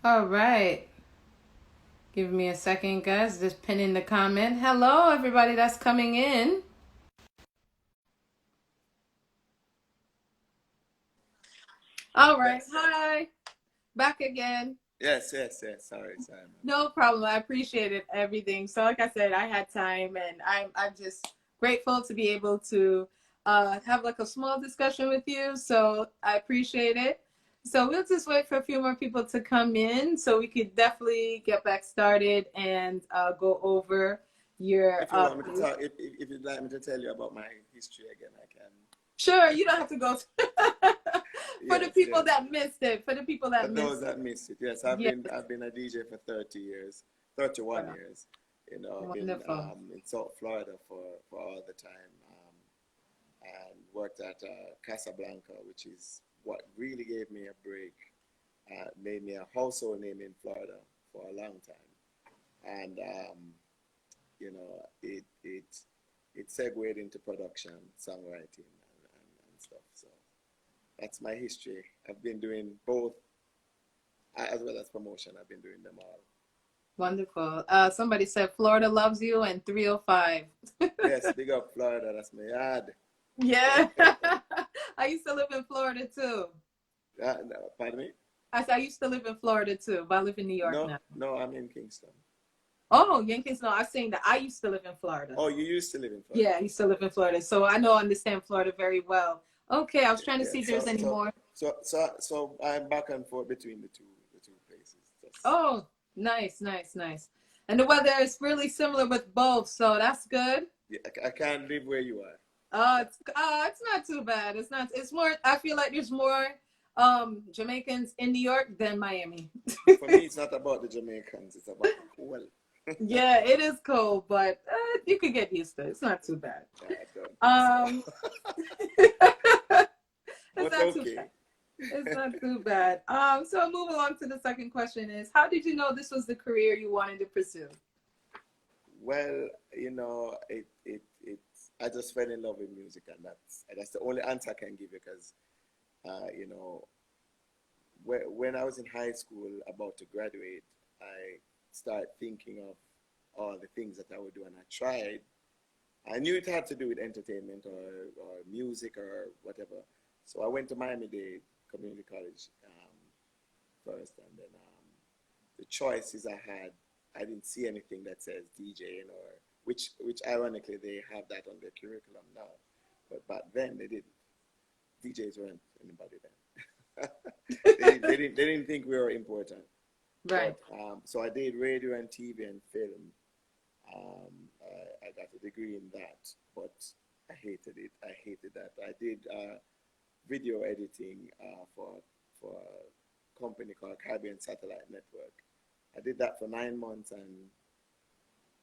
All right. Give me a second, guys. Just pinning the comment. Hello, everybody that's coming in. All right. Yes. Hi. Back again. Yes. Sorry, man. No problem. I appreciated everything. So, like I said, I had time, and I'm just grateful to be able to have like a small discussion with you. So I appreciate it. So we'll just wait for a few more people to come in, so we could definitely get back started and go over your. If you want me to talk, if you'd like me to tell you about my history again, I can. Sure, you don't have to go. For the people Yes. that missed it, for the people For that those missed that it. missed it, yes, Yes. I've been a DJ for 30 years, 31 Wow. years. You know, I've been Wonderful. in South Florida for all the time, and worked at Casablanca, which is what really gave me a break, made me a household name in Florida for a long time, and you know, it segued into production, songwriting, and stuff. So that's my history. I've been doing both as well as promotion. I've been doing them all. Wonderful. Somebody said Florida loves you and 305. Yes, big up Florida. That's my yard. Yeah. I used to live in Florida too. No, pardon me? I said I used to live in Florida too, but I live in New York No, now. no, I'm in Kingston. Oh, Yankees. No, I was saying that I used to live in Florida. Oh, you used to live in Florida. Yeah, I used to live in Florida. So I know, understand Florida very well. Okay, I was trying to Yeah. see if there's any more. So I'm back and forth between the two places. Just Oh, nice. And the weather is really similar with both, so that's good. yeah, I can't live where you are. It's not too bad. It's not. It's more. I feel like there's more Jamaicans in New York than Miami. For me, it's not about the Jamaicans. It's about the cool. Yeah, it is cold, but you could get used to it. It's not too bad. I don't think Um, so. it's But not too okay. bad. It's not too bad. So moving on to the second question is, how did you know this was the career you wanted to pursue? Well, I just fell in love with music, and that's the only answer I can give you because, you know, when I was in high school about to graduate, I started thinking of all the things that I would do, and I tried. I knew it had to do with entertainment or music or whatever. So I went to Miami-Dade Community College first, and then the choices I had, I didn't see anything that says DJing or which ironically they have that on their curriculum now, but back then they didn't. DJs weren't anybody then. They didn't think we were important. Right. But so I did radio and TV and film. I got a degree in that, but I hated it. I hated that. I did video editing for a company called Caribbean Satellite Network. I did that for 9 months and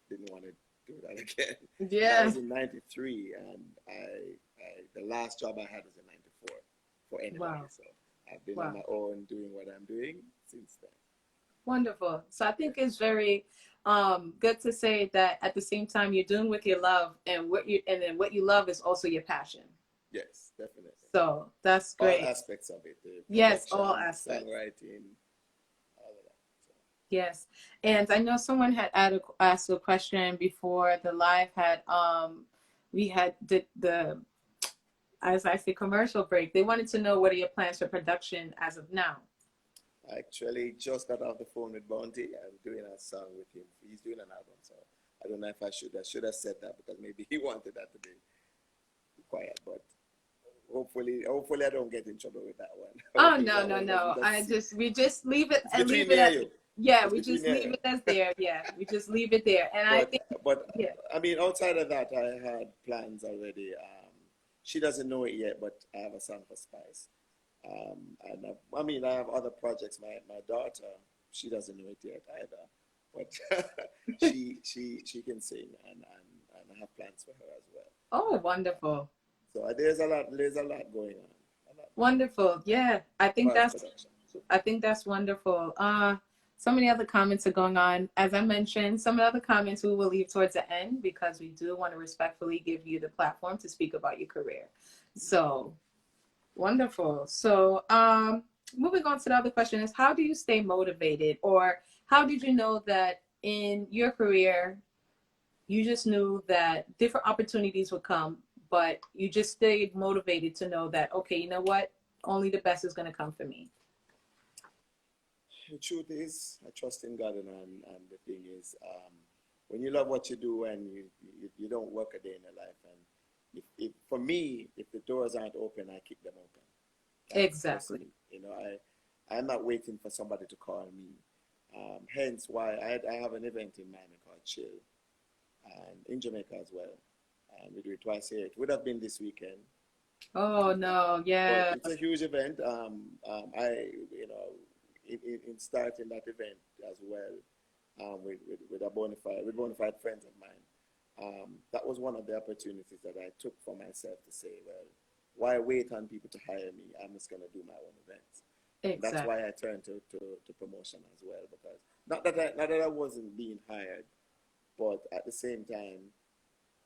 didn't want to do that again. And that Yeah. was in '93, and the last job I had was in '94 for anybody. Wow. So I've been on Wow. my own doing what I'm doing since then. Wonderful. So I Yeah. think it's very good to say that at the same time you're doing with your love, and then what you love is also your passion. Yes, definitely. So that's All great. aspects of it, the Yes, all production, aspects. songwriting, all of that. So, Yes. And I know someone had asked a question before the live had we had the as I say commercial break. They wanted to know what are your plans for production as of now. I actually just got off the phone with Bounty. I'm doing a song with him. He's doing an album, so I don't know if I should have said that because maybe he wanted that to be quiet, but hopefully I don't get in trouble with that one. Oh Hopefully no, that no, one no. wasn't a I secret. just we just leave it It's and between leave it me and at you. yeah, It's we between just me and leave you. it as there. Yeah, we just leave it there. And I But think but yeah. I mean, outside of that, I had plans already. She doesn't know it yet, but I have a song for Spice. And I mean, I have other projects. My daughter, she doesn't know it yet either, but she can sing, and I have plans for her as well. Oh, wonderful. So there's a lot going on, a lot going on Wonderful. Yeah. as far as production. I think that's wonderful. So many other comments are going on. As I mentioned, some of the other comments we will leave towards the end because we do want to respectfully give you the platform to speak about your career. So wonderful. So moving on to the other question is, how do you stay motivated, or how did you know that in your career you just knew that different opportunities would come, but you just stayed motivated to know that, okay, you know what, only the best is going to come for me? The truth is, I trust in God, and the thing is, when you love what you do and you don't work a day in your life, and for me, if the doors aren't open, I keep them open. That's just Exactly. me. I'm not waiting for somebody to call me. Hence why I have an event in Miami called Chill, and in Jamaica as well. And we do it twice a year. It would have been this weekend, Oh no, but yeah. it's a huge event. In starting that event as well, with a bona fide friends of mine, that was one of the opportunities that I took for myself to say, well, why wait on people to hire me? I'm just gonna do my own events. And that's Exactly. why I turned to promotion as well, because not that I wasn't being hired, but at the same time,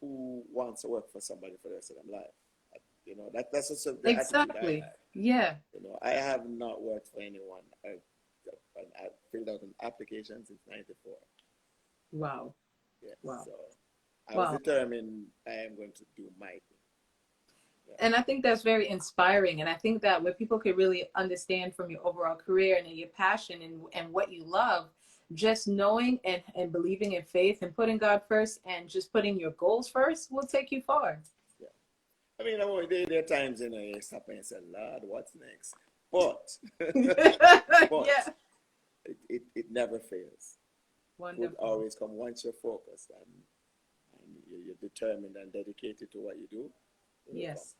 who wants to work for somebody for the rest of their life? That's also the attitude I Exactly. have. Yeah. I have not worked for anyone. I filled out an application since '94. Wow. Yes, Wow. so I was Wow. determined I am going to do my thing. Yeah. And I think that's very inspiring. And I think that when people could really understand from your overall career and your passion and what you love, just knowing and believing in faith and putting God first and just putting your goals first will take you far. Yeah. I mean, there are times you stop and say, Lord, what's next? But but Yeah. it never fails. Good Wonderful. always come once you're focused, and you're determined and dedicated to what you do. It will come. Yes.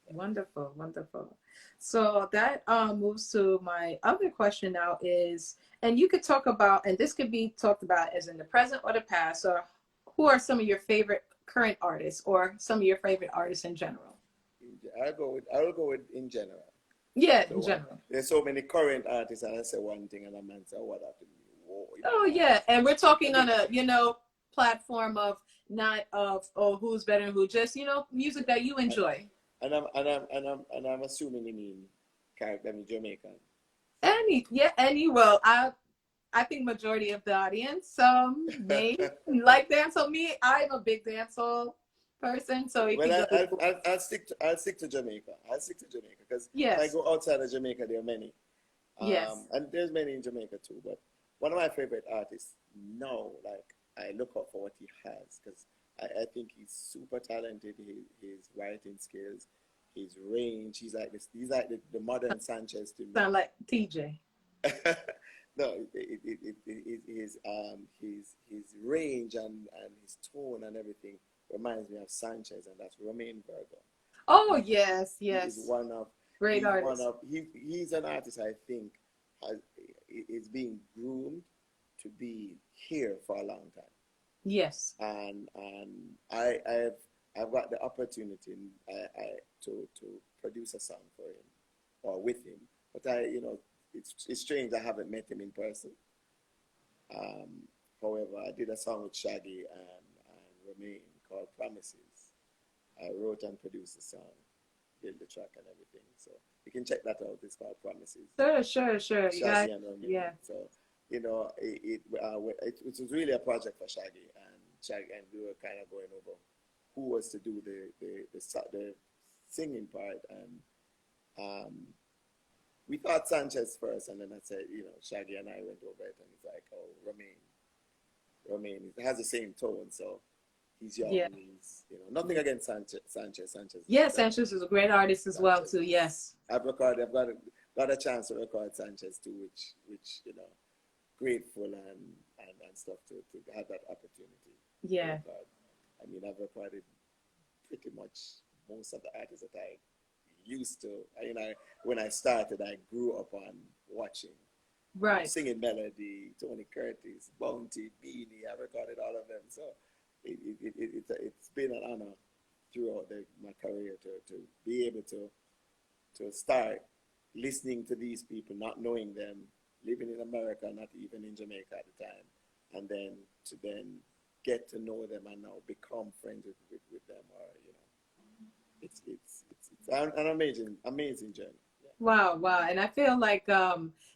Wonderful. Wonderful. So that moves to my other question now is, and you could talk about, and this could be talked about as in the present or the past, or who are some of your favorite current artists or some of your favorite artists in general? I will go with in general. Yeah, in So general. there's so many current artists, and I say one thing, and a man say, "Oh, what happened?" Whoa, Oh what? yeah, and we're Let talking me on a platform of not of oh who's better than who, just music that you and, enjoy. and I'm assuming you mean character in Jamaican. Any well, I think majority of the audience may like dancehall. Me, I'm a big dancehall person, so it Well, could go I'll, both I'll, ways. I'll stick to I'll stick to Jamaica. I'll stick to Jamaica because if I Yes, go outside of Jamaica, there are many, yes, and there's many in Jamaica too. But one of my favorite artists now, like I look out for what he has because I think he's super talented. His writing skills, his range. He's like this. He's like the modern Sanchez to me. sound like TJ. No, his range and his tone and everything reminds me of Sanchez, and that's Romain Virgo. Oh He yes, he is yes, one of great he's one artist. of he's an artist I think has is being groomed to be here for a long time, Yes, and I've got the opportunity to produce a song for him or with him, but it's strange I haven't met him in person. Um, However, I did a song with Shaggy and Romain called Promises. I wrote and produced the song, built the track and everything. So you can check that out. It's called Promises. sure, sure, sure. You guys, Shaggy and Romain. yeah, So it was really a project for Shaggy, and we were kind of going over who was to do the singing part, and um, we thought Sanchez first, and then I said, Shaggy and I went over it, and it's like, oh, Romain, it has the same tone, so he's young. yeah, Nothing against Sanchez. Sanchez is yeah. Sanchez is a great artist as well Sanchez too. is. Yes, I've got a chance to record Sanchez too, which grateful and stuff to have that opportunity to yeah, record. I mean, I've recorded pretty much most of the artists that I used to. When I started, I grew up on watching. right. Singing Melody, Tony Curtis, Bounty, Beenie. I recorded all of them. So it's been an honor throughout my career to be able to start listening to these people, not knowing them, living in America, not even in Jamaica at the time, and then to get to know them and now become friends with them, or it's an amazing journey. Wow, wow. And I feel like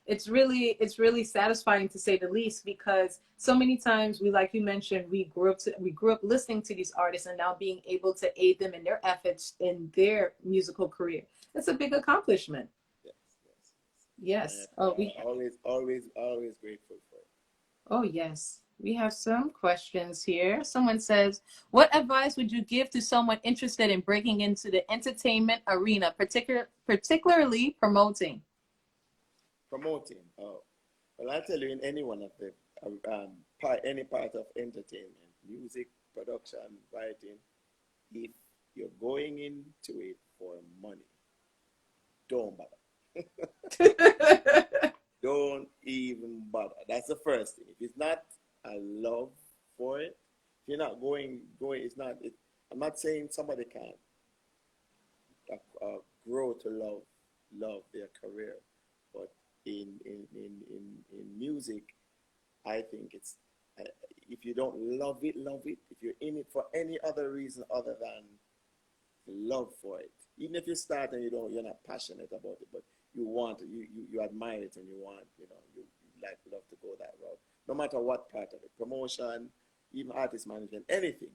it's really satisfying to say the least, because so many times we, like you mentioned, we grew up listening to these artists, and now being able to aid them in their efforts in their musical career. It's a big accomplishment. Yes, yes, yes. Yes. Oh, we Always grateful for it. oh yes. We have some questions here. Someone says, "What advice would you give to someone interested in breaking into the entertainment arena, particularly promoting?" Promoting. Oh, well, I tell you, in any one of the any part of entertainment, music, production, writing, if you're going into it for money, don't bother. Don't even bother. That's the first thing. If it's not a love for it, if you're not going, it's not. I'm not saying somebody can't grow to love their career, but in music, I think it's uh, if you don't love it, love it. If you're in it for any other reason other than love for it, even if you start and you're not passionate about it, but you want it, you admire it, and you want, you like love to go that route. No matter what part of it, promotion, even artist management, anything.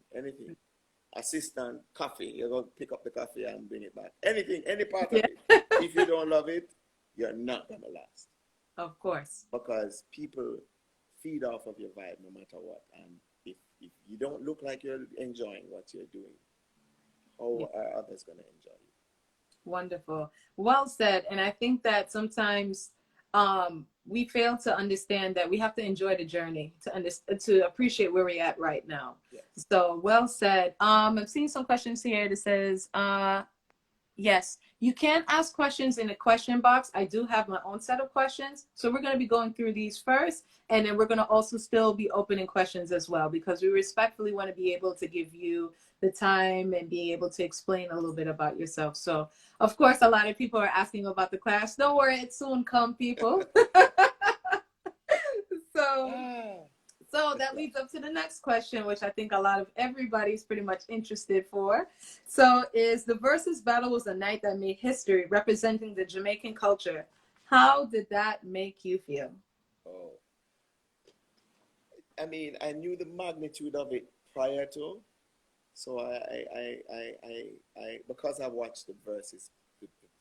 Assistant, coffee, you go pick up the coffee and bring it back. Anything, any part of Yeah. it. If you don't love it, you're not gonna last, Of course. because people feed off of your vibe no matter what. And if you don't look like you're enjoying what you're doing, Yeah. how are others going to enjoy you? Wonderful. Well said. And I think that sometimes we fail to understand that we have to enjoy the journey to appreciate where we're at right now. Yes. So well said. I'm seeing some questions here that says, yes, you can ask questions in the question box. I do have my own set of questions. So we're going to be going through these first, and then we're going to also still be opening questions as well, because we respectfully want to be able to give you the time and be able to explain a little bit about yourself. So, of course, a lot of people are asking about the class. Don't worry, it soon come, people. so, Ah, so the that leads class. up to the next question, which I think a lot of everybody's pretty much interested for. So, is the versus battle was a night that made history, representing the Jamaican culture. How did that make you feel? Oh, I mean, I knew the magnitude of it prior to, so because I watched the verses,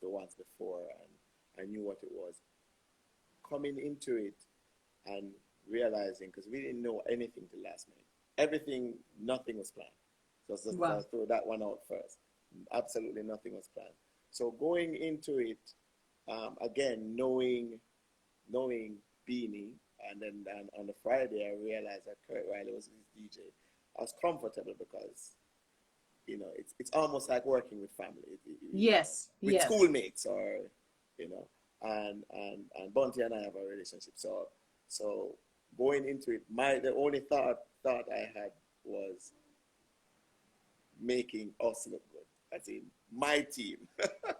the ones before, and I knew what it was. Coming into it and realizing, because we didn't know anything till last minute. Everything, nothing was planned. So just Wow. I'll throw that one out first. Absolutely nothing was planned. So going into it, again, knowing Beanie, and then on the Friday I realized that Kurt Riley was his DJ. I was comfortable because it's almost like working with family, Yes, with yes. schoolmates, or and Bunty and I have a relationship. So going into it, the only thought I had was making us look good, as in my team,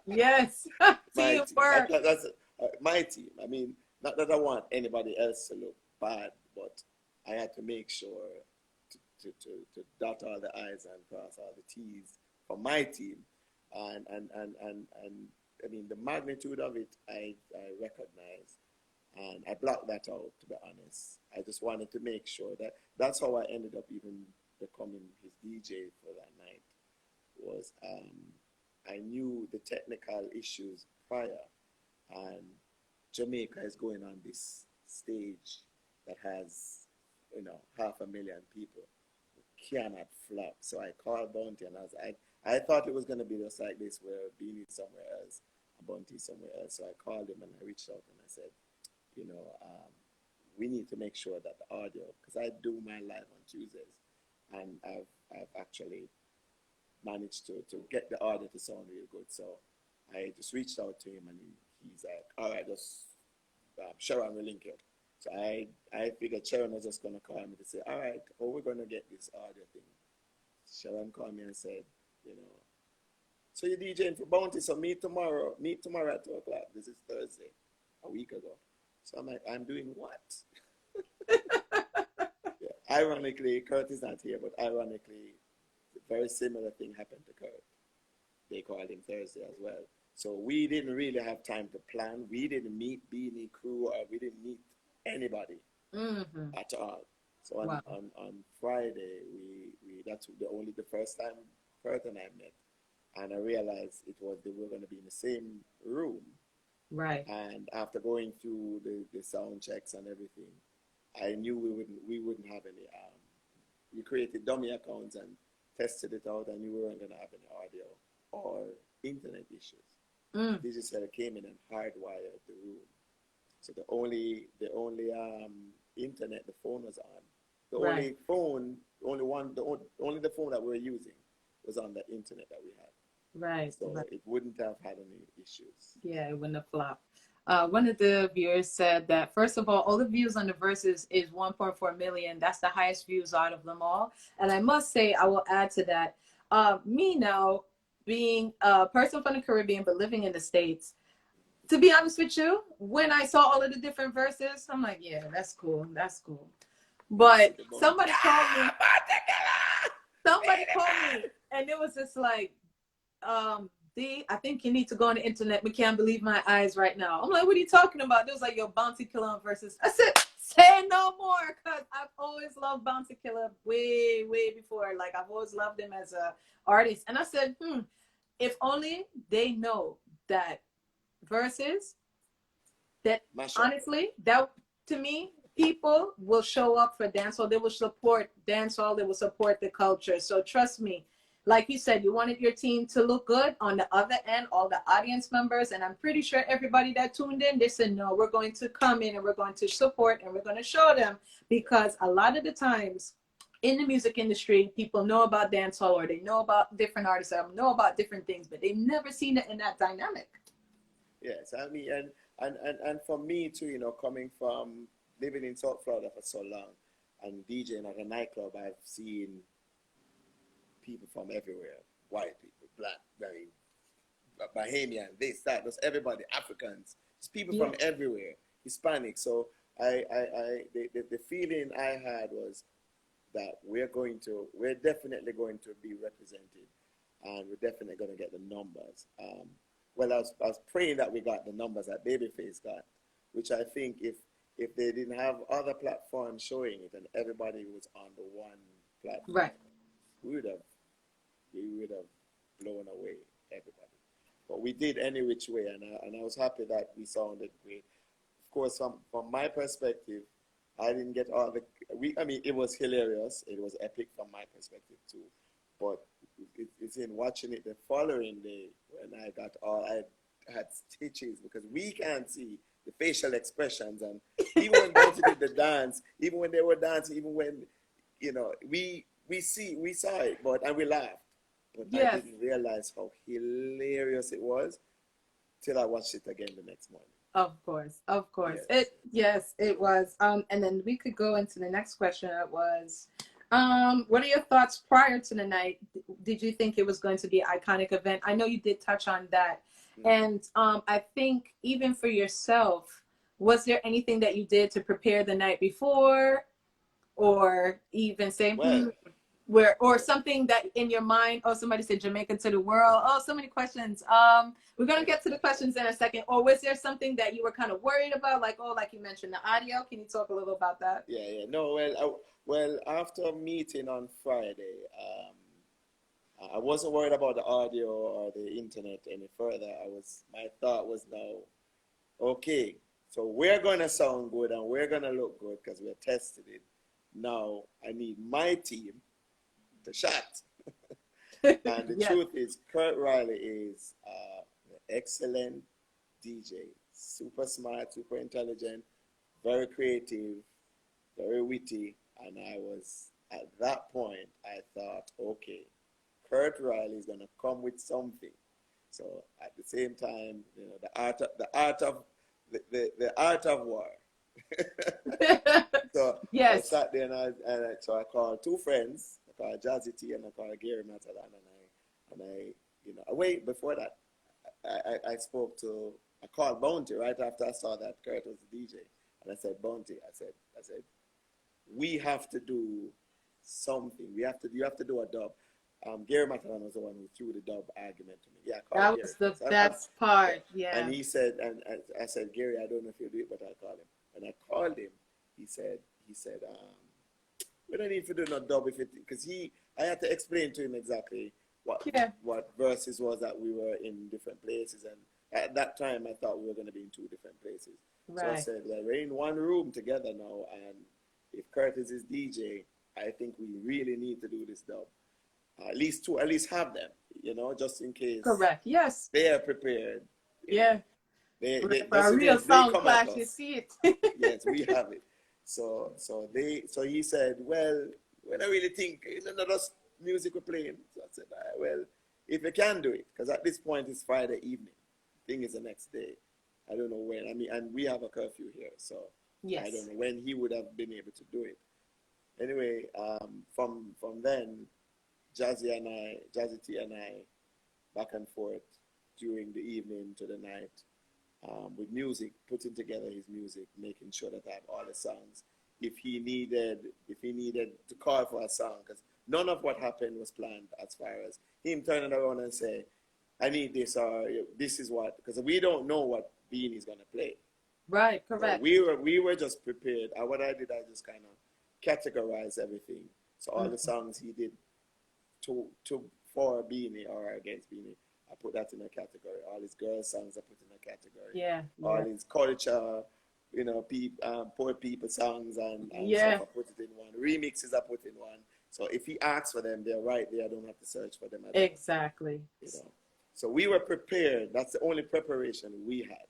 Yes. my team. Teamwork. That's my team. I mean, not that I want anybody else to look bad, but I had to make sure to dot all the I's and cross all the T's for my team. And I mean, the magnitude of it, I recognize, and I blocked that out, to be honest. I just wanted to make sure that's how I ended up even becoming his DJ for that night. Was I knew the technical issues prior, and Jamaica is going on this stage that has, 500,000 people. Cannot flop. So I called Bounty, and I thought it was going to be just like this, where Beanie somewhere else, Bounty somewhere else. So I called him and I reached out and I said, you know, um, we need to make sure that the audio, because I do my live on Tuesdays, and I've actually managed to get the audio to sound real good. So I just reached out to him, and he's like, all right, just Sharon will link you. So I figured Sharon was just going to call me to say, all right, how we're going to get this audio thing. Sharon called me and said, you know, so you're DJing for Bounty, so meet tomorrow at 2 o'clock. This is Thursday, a week ago. So I'm like, I'm doing what? Yeah. Ironically, Kurt is not here, but ironically, a very similar thing happened to Kurt. They called him Thursday as well. So we didn't really have time to plan. We didn't meet Beanie crew, or we didn't meet anybody Mm-hmm. at all. So Wow. on Friday, we that's the first time Kurt and I met, and I realized it was they were going to be in the same room. Right. And after going through the sound checks and everything, I knew we wouldn't have any. We created dummy accounts and tested it out. I knew we weren't going to have any audio or internet issues. Mm. Digital came in and hardwired the room. So the only internet the phone was on, the Right. only phone, only the phone that we were using was on the internet that we had. Right. So Right. it wouldn't have had any issues. Yeah, it wouldn't have flopped. One of the viewers said that first of all the views on the verses is 1.4 million. That's the highest views out of them all. And I must say, I will add to that. Me now being a person from the Caribbean but living in the States, to be honest with you, when I saw all of the different verses, I'm like, yeah, that's cool. That's cool. But somebody called me, and it was just like, D, I think you need to go on the internet. We can't believe my eyes right now. I'm like, what are you talking about? It was like your Bounty Killer versus. I said, say no more, because I've always loved Bounty Killer way, way before. Like, I've always loved him as a artist. And I said, if only they know that versus that, Mashup. honestly, that to me, people will show up for dancehall. They will support dancehall. They will support the culture. So trust me, like you said, you wanted your team to look good. On the other end, all the audience members, and I'm pretty sure everybody that tuned in, they said, no, we're going to come in and we're going to support and we're going to show them, because a lot of the times in the music industry, people know about dancehall or they know about different artists or know about different things, but they've never seen it in that dynamic. Yes, I mean, and for me too, coming from living in South Florida for so long and DJing at a nightclub, I've seen people from everywhere: white people, black, very Bahamian, this, that, there's everybody, Africans, just people Yeah. from everywhere, Hispanic. So the feeling I had was that we're definitely going to be represented, and we're definitely going to get the numbers. Well, I was praying that we got the numbers that Babyface got, which I think if they didn't have other platforms showing it and everybody was on the one platform, Right. we would have blown away everybody. But we did any which way, and I was happy that we sounded great. Of course, from my perspective, I didn't get all the I mean, it was hilarious. It was epic from my perspective too. But it's in watching it the following day when I had stitches because we can't see the facial expressions, and even when Bounty did the dance, even when they were dancing, even when we saw it, and we laughed, but I Yes. didn't realize how hilarious it was till I watched it again the next morning. Of course, of course. Yes. Yes, it was. And then we could go into the next question. It was, what are your thoughts prior to the night? Did you think it was going to be an iconic event? I know you did touch on that. And I think even for yourself, was there anything that you did to prepare the night before, or even say, Well, where, or something that in your mind? Oh, somebody said Jamaica to the world. Oh, so many questions. We're gonna get to the questions in a second. Or was there something that you were kind of worried about, like, oh, like you mentioned the audio? Can you talk a little about that? yeah. No, well, after meeting on Friday, I wasn't worried about the audio or the internet any further. My thought was now, okay, so we're gonna sound good and we're gonna look good because we're tested it. Now I need my team to shot. And the Yes. truth is, Kurt Riley is an excellent DJ, super smart, super intelligent, very creative, very witty. And I was, at that point, I thought, okay, Kurt Riley is going to come with something. So at the same time, the art of war. So I Yes. sat there so I called two friends. I called Jazzy T and I called Gary Matalan, wait, before that, I called Bounty right after I saw that Kurt was the DJ, and I said, Bounty, I said, we have to do something. You have to do a dub. Gary Matalan was the one who threw the dub argument to me. Yeah, I called That Gary was the first. best part. And Yeah. he said, and I said, Gary, I don't know if you'll do it, but I'll call him. When I called him, he said, we don't need to do no dub if it, because I had to explain to him exactly Yeah. what verses was that we were in different places, and at that time I thought we were going to be in two different places. So I Right. said, well, we're in one room together now, and if Curtis is DJ, I think we really need to do this dub. At least two, at least have them, just in case Correct. Yes. they are prepared. You know, Yeah. For just a in real case they sound come at clash, you us. see it. Yes, we have it. So he said, well, when I really think, not just music we're playing. So I said, well, if you can do it, because at this point it's Friday evening. Thing is the next day. I don't know when. I mean, and we have a curfew here, so I don't Yes. know when he would have been able to do it. Anyway, from then, Jazzy T and I, back and forth during the evening to the night, with music, putting together his music, making sure that I have all the songs. If he needed to call for a song, because none of what happened was planned as far as him turning around and say, I need this, or this is what, because we don't know what Beanie's gonna play. Right. So Correct. we were just prepared. And what I did, I just kind of categorized everything. So all the Mhm. songs he did to for Beanie or against Beanie, I put that in a category. All his girl songs I put in a category. Yeah. All Yeah. his culture, poor people songs and stuff Yeah. I put it in one. Remixes I put in one. So if he asks for them, they're right there. I don't have to search for them at all. Exactly. You know. So we were prepared. That's the only preparation we had.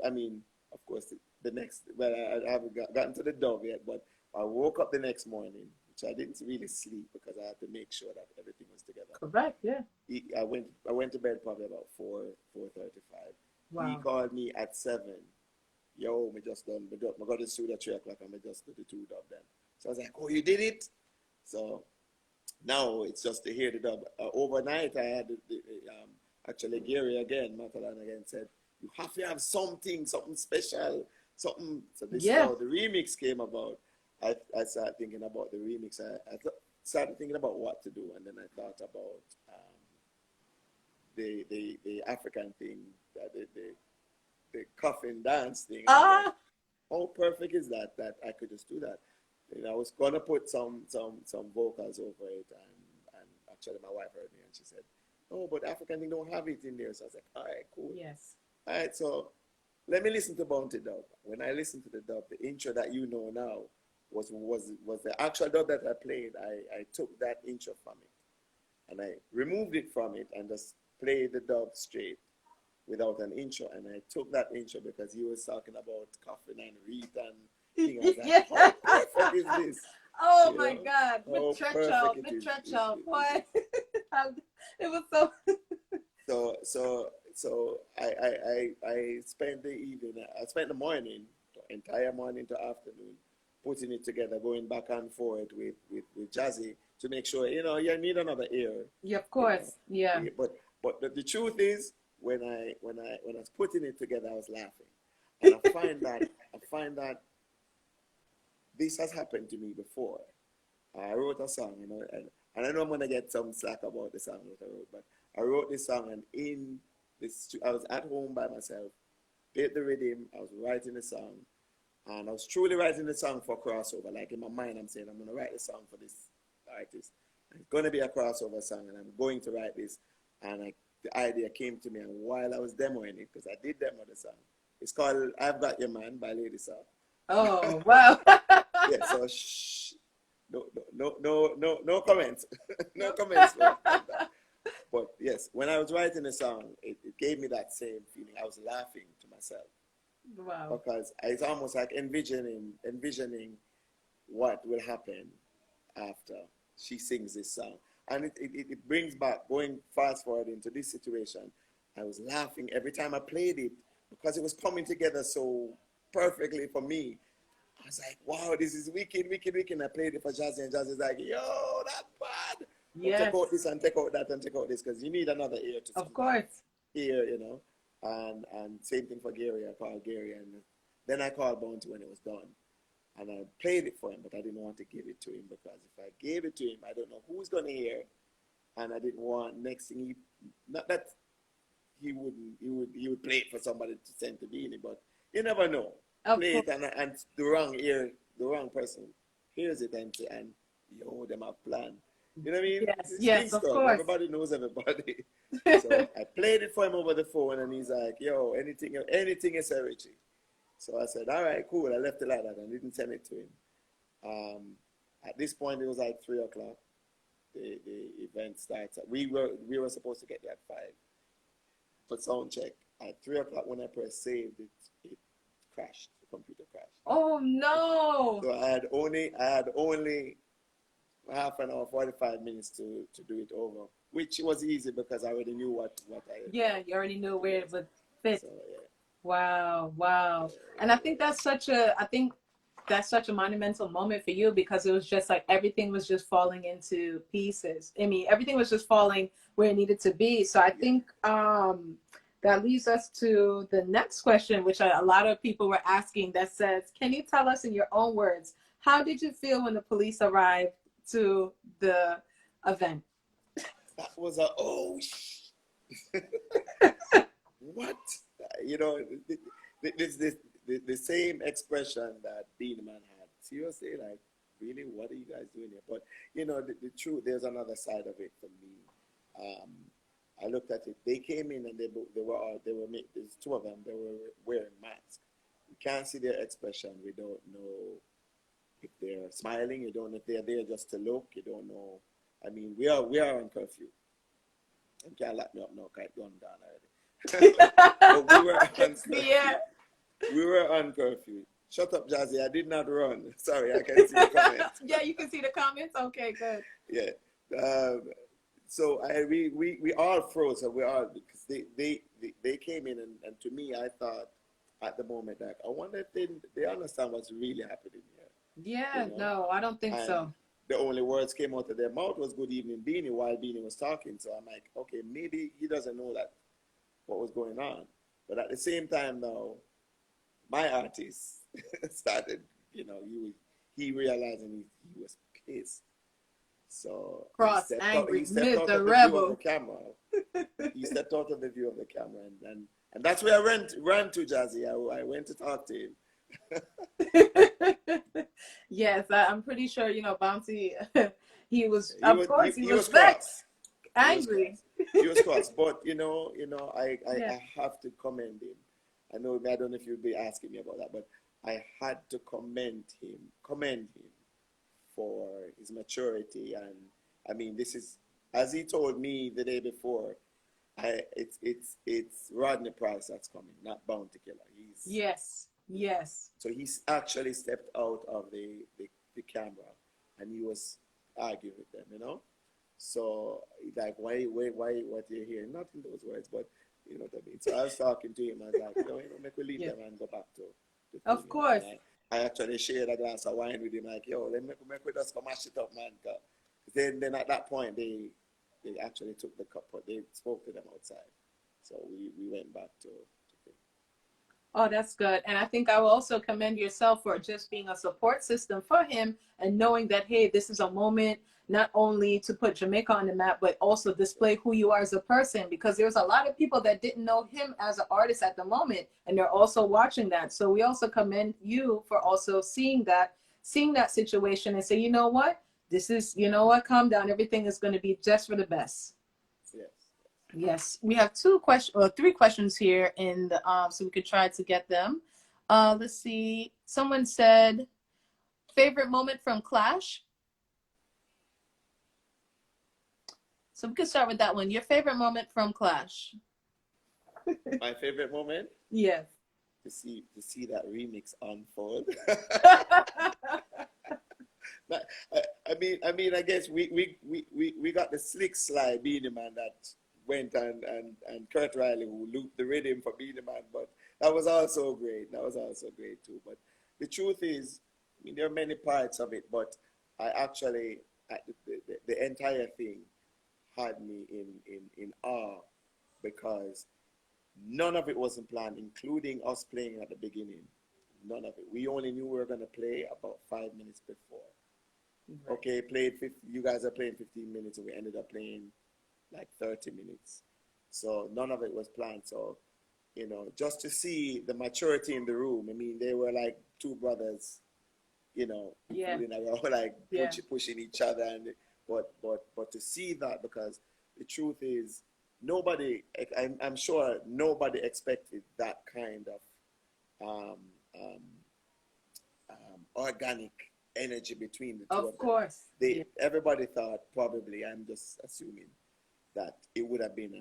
I mean, of course, the next, well, I haven't gotten to the dub yet, but I woke up the next morning, which I didn't really sleep because I had to make sure that everything was together. Correct. Yeah. I went to bed probably about 4:35. He Wow. called me at 7. Yo, me just done. I got to studio at 3 o'clock and I just did the two dub then. So I was like, oh, you did it? So now it's just to hear the dub. Overnight, I had actually Gary again, Matalan again said, you have to have something special, something. So this is Yeah. how the remix came about. I started thinking about the remix. I started thinking about what to do, and then I thought about the African thing, the coffin dance thing. And I was like, Ah. how perfect is that I could just do that. I was gonna put some vocals over it, and actually my wife heard me and she said, "Oh, but African thing don't have it in there." So I was like, "All right, cool. Yes. All right, so let me listen to Bounty Dub." When I listened to the dub, the intro that you know now was the actual dub that I played. I took that intro from it and I removed it from it and just played the dub straight without an intro. And I took that intro because he was talking about coffin and wreath and thing. I was like, Yeah. how perfect is this? Oh You my know, God. how Stretch perfect out. it is. Stretch out. It Boy. is. It was so. So I spent the evening, I spent the morning, the entire morning to afternoon, putting it together, going back and forth with Jazzy to make sure, you need another ear, Yeah, of you know. course. Yeah. But the truth is, when I was putting it together, I was laughing, and I find that this has happened to me before. I wrote a song, and I know I'm gonna get some slack about the song that I wrote, but I wrote this song, and I was at home by myself, played the rhythm, I was writing the song, and I was truly writing the song for crossover. Like in my mind, I'm saying I'm gonna write a song for this artist. It's gonna be a crossover song, and I'm going to write this. And the idea came to me, and while I was demoing it, because I did demo the song, it's called "I've Got Your Man" by Lady Saw. Oh, wow. Yeah, so shh, no comments, no comments from that. But yes, when I was writing the song, it gave me that same feeling. I was laughing to myself Wow. because it's almost like envisioning what will happen after she sings this song. And it brings back, going fast forward into this situation, I was laughing every time I played it because it was coming together so perfectly for me. I was like, wow, this is wicked, wicked, wicked. And I played it for Jazzy, and Jazzy's like, yo, that's bad. But take Yes. out this and take out that and take out this because you need another ear to Of sometimes course. hear. And same thing for Gary. I called Gary, and then I called Bounty when it was done. and I played it for him, but I didn't want to give it to him because if I gave it to him, I don't know who's going to hear, and I didn't want next thing not that he would play it for somebody to send to Beanie, but you never know. Of Play course. it and the wrong ear, the wrong person hears it and yo, them have plan. You know what I mean? Yes, It's yes, of Kingston. course. Everybody knows everybody. So I played it for him over the phone, and he's like, "Yo, anything is a Richie." So I said, "All right, cool." I left it like that and didn't send it to him. Um, at this point, it was like 3 o'clock. The event starts. We were supposed to get there at 5 for sound check. At 3 o'clock, when I pressed save, it crashed. The computer crashed. Oh no. So I had only half an hour, 45 minutes to do it over, which was easy because I already knew what I Yeah, you already knew where it would fit. so yeah. Wow, wow. And I think that's such a monumental moment for you because it was just like everything was just falling into pieces. I mean, everything was just falling where it needed to be. So I think that leads us to the next question, which a lot of people were asking that says, can you tell us in your own words, how did you feel when the police arrived to the event? That was a what you know the same expression that Beenie Man had. Seriously, like really, what are you guys doing here? But the truth, there's another side of it for me. Um, I looked at it. They came in and there's two of them. They were wearing masks. You can't see their expression. We don't know if they're smiling. You don't know if they're there just to look. You don't know. I mean, we are on curfew. You can't lock me up now. Kite gone down already. But we were on curfew. Yeah. We were on curfew. Shut up, Jazzy. I did not run. Sorry, I can see the comments. Yeah, you can see the comments. Okay, good. Yeah. So we all froze. So we all because they came in and to me I thought at the moment like I wonder if they understand what's really happening here. Yeah, no, I don't think And so. the only words came out of their mouth was "Good evening, Beenie" while Beenie was talking. So I'm like, okay, maybe he doesn't know that what was going on. But at the same time, now my artist started, he realized and he was pissed. So Cross, angry, he stepped out Mr. of the view of the Rebel. camera. He stepped out of the view of the camera and that's where I ran to Jazzy. I went to talk to him. Yes, I'm pretty sure, Bounty, he He was was vexed, cross. He was angry. cross. He was cross. But Yeah. I have to commend him. I don't know if you'll be asking me about that, but I had to commend him for his maturity. And I mean, this is, as he told me the day before, it's Rodney Price that's coming, not Bounty Killer. Yes, yes. So he's actually stepped out of the camera and he was arguing with them. So like, why, what you're hearing? Not in those words, but you know what I mean. So I was talking to him. I was like, make we leave Yeah. them and go back to the Of thing. course. And I actually shared a glass of wine with him. Like, yo, let me we just come mash it up, man. Then at that point they actually took the cup, but they spoke to them outside. So we went back to Oh, that's good. And I think I will also commend yourself for just being a support system for him and knowing that, hey, this is a moment not only to put Jamaica on the map, but also display who you are as a person, because there's a lot of people that didn't know him as an artist at the moment, and they're also watching that. So we also commend you for also seeing that situation and say, you know what, calm down. Everything is going to be just for the best. yes. Yes, we have three questions here in the so we could try to get them. Let's see. Someone said favorite moment from Clash. So we could start with that one. Your favorite moment from Clash. My favorite moment Yes. to see that remix unfold. I guess we got the slick slide Beenie Man that went and Kurt Riley who looped the rhythm for Beenie Man, but that was also great. That was also great too. But the truth is, there are many parts of it, but the entire thing had me in awe because none of it wasn't planned, including us playing at the beginning. None of it. We only knew we were gonna play about 5 minutes before. Right. Okay, played 50, you guys are playing 15 minutes, and we ended up playing like 30 minutes. So none of it was planned. So, just to see the maturity in the room. I mean, they were like two brothers, Yeah. fooling around, like Yeah. pushing each other, and but to see that, because the truth is, nobody, I'm sure nobody expected that kind of um, um, organic energy between the two Of of them. course. Yeah. Everybody thought, probably, I'm just assuming, that it would have been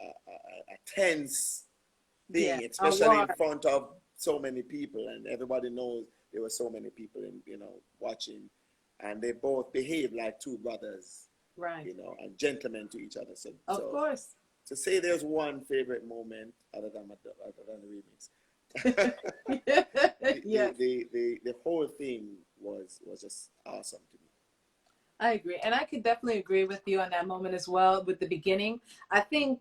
a tense Yeah. thing, A especially in war. front of so many people, and everybody knows there were so many people in, watching, and they both behaved like two brothers, Right. and gentlemen to each other. So, Of course. to say there's one favorite moment other than the remix, Yeah. the whole thing was just awesome to me. I agree. And I could definitely agree with you on that moment as well with the beginning. I think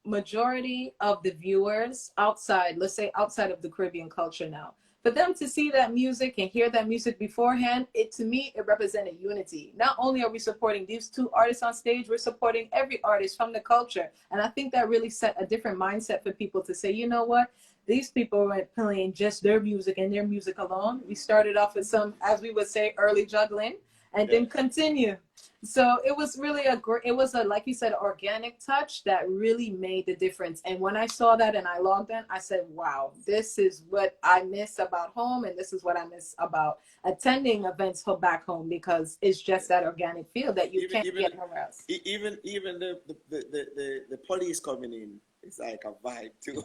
majority of the viewers outside, let's say outside of the Caribbean culture now, for them to see that music and hear that music beforehand, it to me it represented unity. Not only are we supporting these two artists on stage, we're supporting every artist from the culture. And I think that really set a different mindset for people to say, you know what? These people weren't playing just their music and their music alone. We started off with some, as we would say, early juggling and Yeah. then continue. So it was really it was a, like you said, organic touch that really made the difference. And when I saw that and I logged in, I said, wow, this is what I miss about home. And this is what I miss about attending events back home, because it's just that organic feel that you even can't even get nowhere else. even the police coming in is like a vibe too.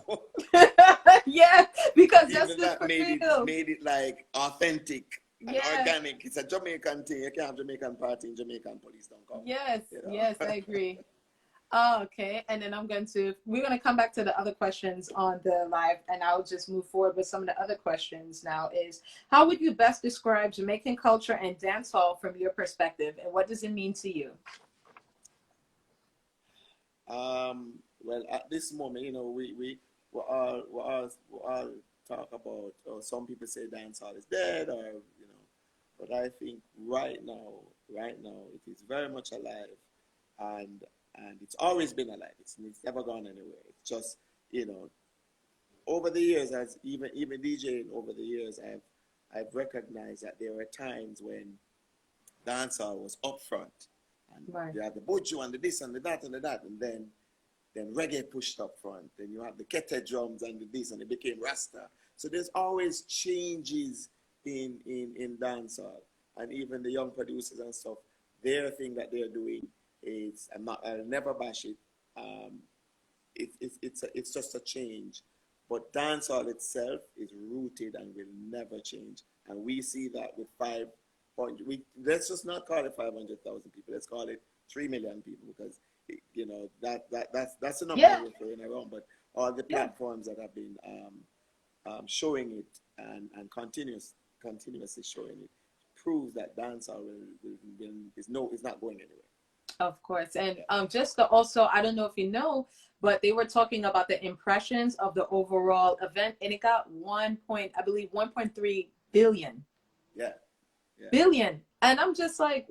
Yeah, because that's Even just that for made it real. made it like authentic and Yeah. organic. It's a Jamaican thing. You can't have Jamaican party in Jamaican, police don't come. Yes. You Yes, know. I agree. Oh, okay. And then we're going to come back to the other questions on the live, and I'll just move forward with some of the other questions now is, how would you best describe Jamaican culture and dancehall from your perspective? And what does it mean to you? Well, at this moment, we all talk about. Or some people say dancehall is dead, or but I think right now, it is very much alive, and it's always been alive. It's never gone anywhere. It's just you know over the years, as even DJing over the years, I've recognized that there were times when dancehall was up front, and Right. you have the bojo and the this and the that and the that, and then reggae pushed up front. Then you have the kete drums and the this, and it became Rasta. So there's always changes in dancehall, and even the young producers and stuff. Their thing that they're doing is, I'll never bash it. Um, it's just a change, but dancehall itself is rooted and will never change. And we see that with 5 point. Let's just not call it 500,000 people. Let's call it 3 million people, because that's the number Yeah. we're throwing around. But all the Yeah. platforms that have been showing it, and continuously showing it, proves that dancehall is not going anywhere. Of course. And Yeah. just to also, I don't know if you know, but they were talking about the impressions of the overall event, and it got I believe 1.3 billion. Yeah. Yeah. Billion. And I'm just like,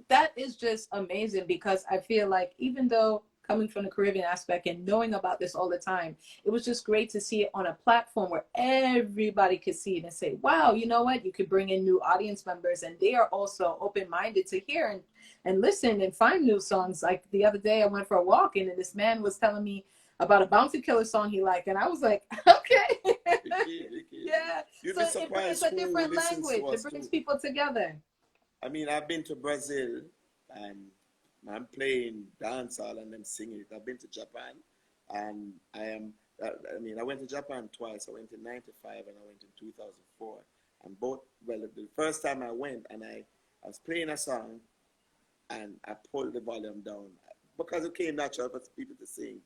that is just amazing, because I feel like even though coming from the Caribbean aspect and knowing about this all the time, it was just great to see it on a platform where everybody could see it and say, wow, you know what? You could bring in new audience members, and they are also open minded to hear and listen and find new songs. Like the other day, I went for a walk, and this man was telling me about a Bounty Killer song he liked, and I was like, okay. Yeah. You'd So be it's surprised a who different listens language. to It us brings too. people together. I mean, I've been to Brazil, and I'm playing dancehall and them singing it. I've been to Japan, and I mean, I went to Japan twice. I went in '95 and I went in 2004. And both, well, the first time I went, and I was playing a song, and I pulled the volume down because it came natural for people to sing,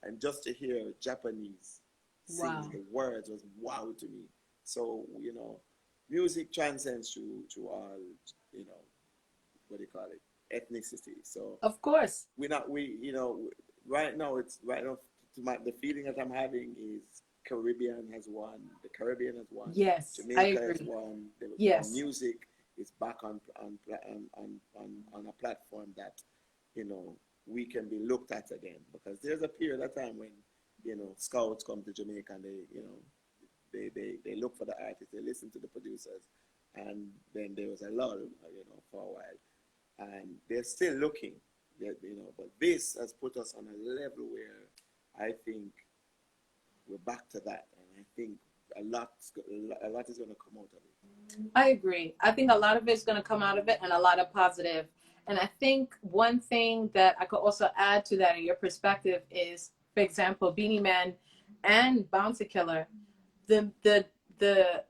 and just to hear Japanese singing Wow. the words was wow to me. So music transcends to all, you know what do you call it, ethnicity. So Of course. we're not we you know right now, it's right now, the feeling that I'm having is Caribbean has won, the Caribbean has won, Yes, I Jamaica has agree. won. Our Yes. music is back on a platform that, you know, we can be looked at again. Because there's a period of time when, you know, scouts come to Jamaica and they, you know, they look for the artists, they listen to the producers, and then there was a lull, you know, for a while, and they're still looking, you know. But this has put us on a level where I think we're back to that, and I think a lot is going to come out of it. I agree. I think a lot of it's going to come out of it and a lot of positive. And I think one thing that I could also add to that in your perspective is, for example, Beanie Man and Bounty Killer, the the the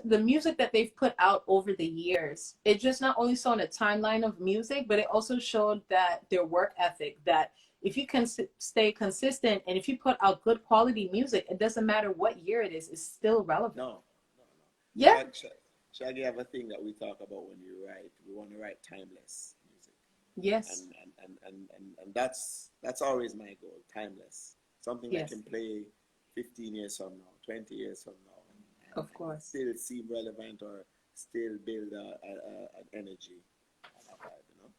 the music that they've put out over the years, it just not only saw in a timeline of music, but it also showed that their work ethic, that if you can stay consistent and if you put out good quality music, it doesn't matter what year it is, it's still relevant. No, no, no. Yeah. Shaggy have a thing that we talk about when you write. We want to write timeless music. Yes. And that's always my goal, timeless. Something I Yes. can play 15 years from now, 20 years from now, Of course. still seem relevant or still build an energy and a vibe, you know?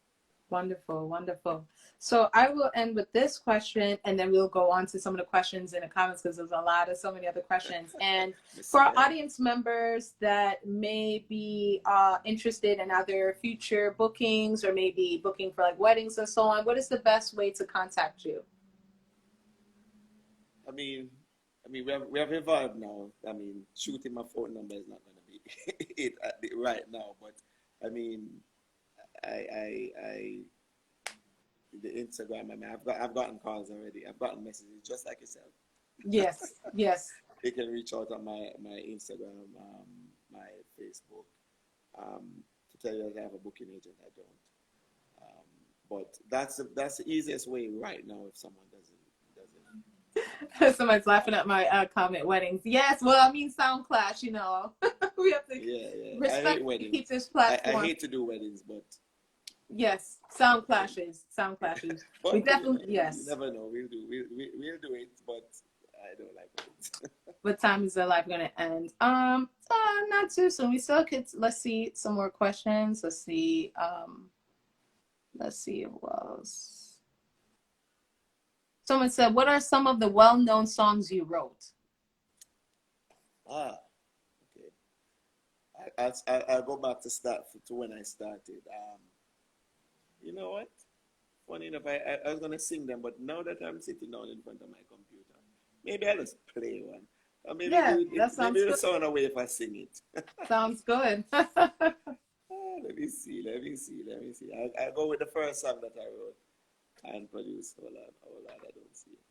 Wonderful, wonderful. So I will end with this question, and then we'll go on to some of the questions in the comments because there's a lot of so many other questions. And for our audience members that may be interested in either future bookings or maybe booking for like weddings and so on, what is the best way to contact you? I mean, we have evolved now. I mean, shooting my phone number is not going to be it right now, but I mean, I the Instagram. I mean, I've gotten calls already. I've gotten messages just like yourself. Yes, yes. They can reach out on my Instagram, my Facebook, to tell you that I have a booking agent. I don't. But that's the easiest way right now if someone doesn't. Somebody's laughing at my comment, weddings. Yes, well, I mean, sound clash, you know. We have to respect keep this platform. I hate to do weddings, but yes, sound clashes. Sound clashes. We definitely, yes. You never know. We'll do it, but I don't like weddings. What time is their life gonna end? Not too soon. We still could. Let's see some more questions. Let's see what else. Someone said, "What are some of the well-known songs you wrote?" Okay. I'll go back to when I started. You know what? Funny enough, I was gonna sing them, but now that I'm sitting down in front of my computer, maybe I'll just play one. Or maybe that sounds maybe good. it'll sound away if I sing it. Sounds good. Let me see. I'll go with the first song that I wrote and produced. Hold on, I don't see it.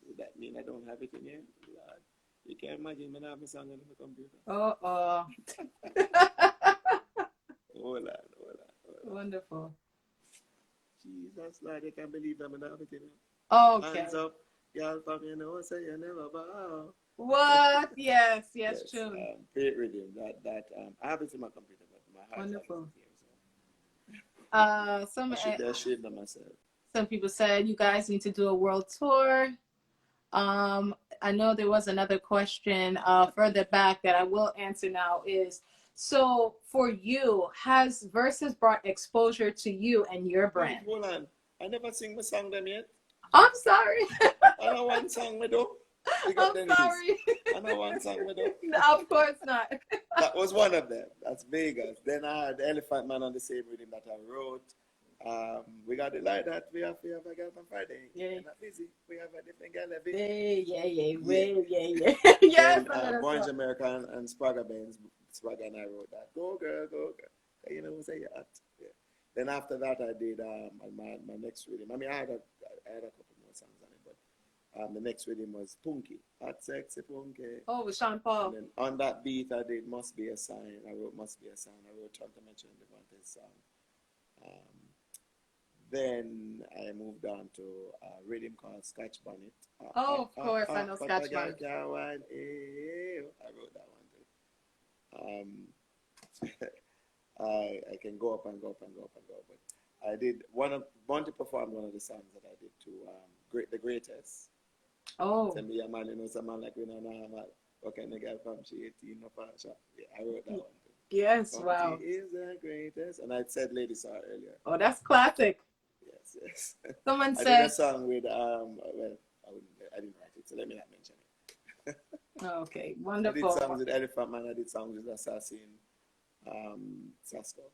Does that mean I don't have it in here? Lord, you can't imagine me not having a song on the computer. Hold on. Wonderful. Jesus, Lord, I can't believe I'm not having it in here. Okay. Hands up, y'all from you know, say you never bow. What? Yes, true. Great rhythm. I have it in my computer, but my heart Wonderful. I should be ashamed of myself. Some people said you guys need to do a world tour. I know there was another question further back that I will answer now is, so for you, has Versus brought exposure to you and your brand? Hold on. I never sing my song them yet. I'm sorry. I know one song we do. I'm sorry. I know one song we do. No, of course not. That was one of them. That's Vegas. Then I had the Elephant Man on the same rhythm that I wrote. We got it like that. We have a girl on Friday. Yeah. We're not busy. We have a different girl every Yeah. Yes. Then, Orange American and Spragga Benz. Spragga and I wrote that. Go girl. You know, say you hot. Yeah. Then after that, I did my next rhythm. I mean, I had a couple more songs on it, but the next rhythm was Punky. Hot Sexy Punky. Oh, with Sean Paul. And then on that beat, I did Must Be a Sign. I wrote Must Be a Sign. I wrote Trying to Mention Devante's song. Then I moved on to a rhythm called Scotch Bonnet. Of course, I know Scotch Bonnet. I wrote that one too. I can go up and go, but I did Bonte performed one of the songs that I did too. The Greatest. Oh, Send me a man, you know, some man like we know normal. What kind of girl from she 18 no for shop? Yeah, I wrote that one too. yes, Funky wow. is the greatest. And I said Lady Saw earlier. Oh, that's classic. Yes, yes. Someone I did a said, song with well, I didn't write it, so let me not mention it. oh, okay, I did wonderful. songs with Elephant Man, I did songs with Assassin, Sasko.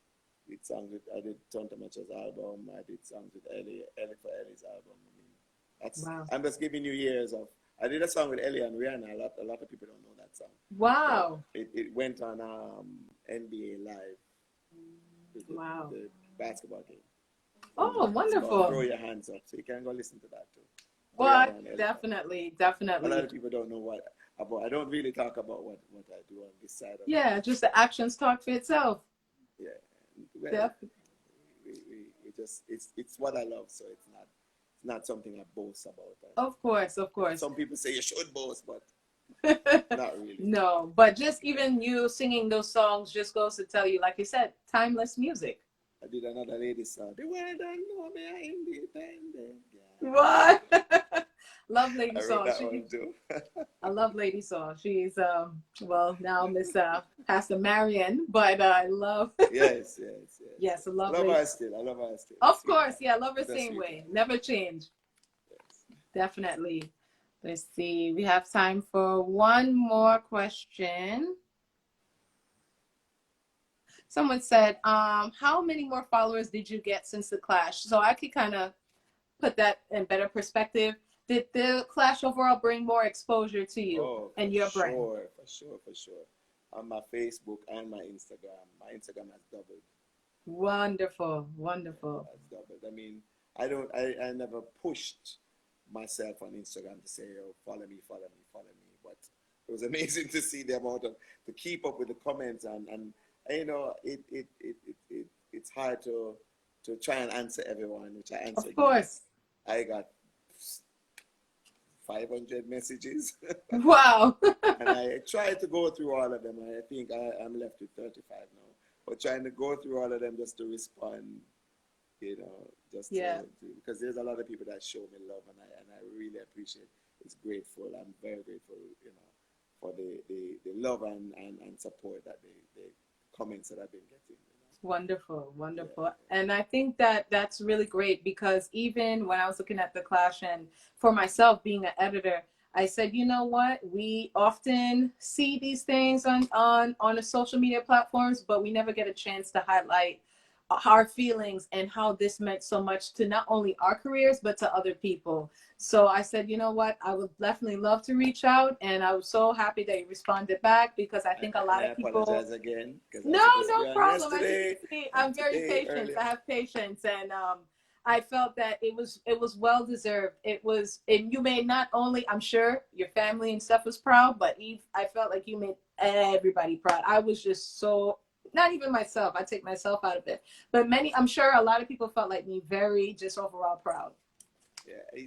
I did Tonto Match's album, I did songs with Ellie for Ellie's album. I mean, Wow. I'm just giving you years of. I did a song with Ellie and Rihanna. A lot of people don't know that song, but Wow. it went on NBA Live, Wow. the basketball game. Oh, It's called wonderful. Throw Your Hands Up, so you can go listen to that too. Well, Rihanna and Elephant. definitely, A lot definitely. of people don't know what about. I don't really talk about what I do on this side of Yeah, just the actions talk for itself. yeah. Well, Def- we just it's what I love, so it's not something I boast about. And, of course, of you know, course. some people say you should boast, but not really. No, but just even you singing those songs just goes to tell you, like you said, timeless music. I did another lady song. The world don't know me, I independent. Yeah. What? Love Lady I wrote Saw. that one too. I love Lady Saw. She's well now Miss Pastor Marion, but I love Yes, yes, yes, yes, I yes. I love love Lady. her still. I love her still. Of course, Sweetheart. yeah, I love her She's a same way. sweetheart. Never change. Yes. Definitely. Let's see. We have time for one more question. Someone said, how many more followers did you get since the clash? So I could kind of put that in better perspective. Did the clash overall bring more exposure to you Oh, for and your brand? sure, for sure, for sure. On my Facebook and my Instagram has doubled. Wonderful, Yeah, wonderful. has doubled. I mean, I never pushed myself on Instagram to say, oh, follow me, follow me, follow me. But it was amazing to see the amount of, to keep up with the comments and you know, it's hard to try and answer everyone, which I Of answered you. course. I got 500 messages. Wow. And I tried to go through all of them. I think I'm left with 35 now. But trying to go through all of them just to respond, you know, just Yeah, because there's a lot of people that show me love, and I really appreciate. It's grateful. I'm very grateful, you know, for the love and support that the comments that I've been getting. wonderful, You know? wonderful. And I think that that's really great because even when I was looking at the clash and for myself being an editor, I said, you know what? We often see these things on the social media platforms, but we never get a chance to highlight our feelings and how this meant so much to not only our careers but to other people. So I said, you know what? I would definitely love to reach out, and I was so happy that you responded back because I think a And lot I of people. apologize again because I No, was supposed to no be on problem. As you can yesterday see, and I'm very today patient. earlier. I have patience, and I felt that it was well deserved. It was, and you made not only, I'm sure your family and stuff was proud, but Eve, I felt like you made everybody proud. I was just so, not even myself. I take myself out of it, but many, I'm sure a lot of people felt like me, very just overall proud. Yeah,